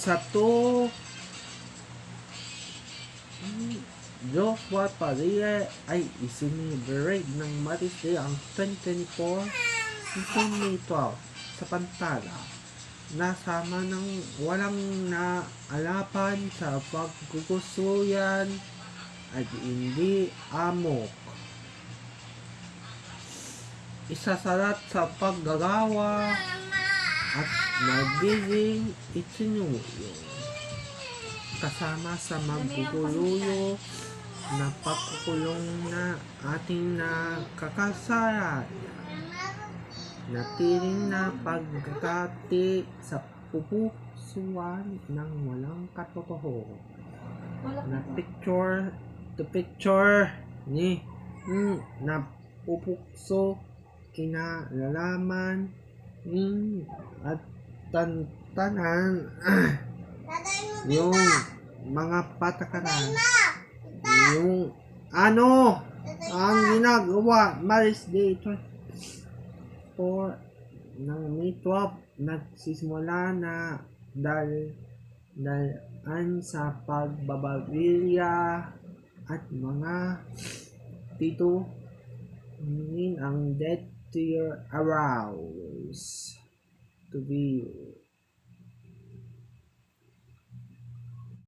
Sa to, Joshua Padilla ay isiniberate ng Maris Day ang 2024 hanggang May 12 sa Pantala. Nasama ng walang naalapan sa paggugustuyan at hindi amok. Isasalat sa paggagawa at magiging itinuyo kasama sa maguguluyo na pagkukulong na ating nakakasayan. Natiling na pagkakati sa pupusuan ng walang katotoho. Na picture ni na pupukso kinalalaman at tantanan yung mga patakaran yung ang ginagawa Maris Day 24 ng May 12 nagsisimula na dalan sa pagbababilya at mga tito ang death to your arouse to be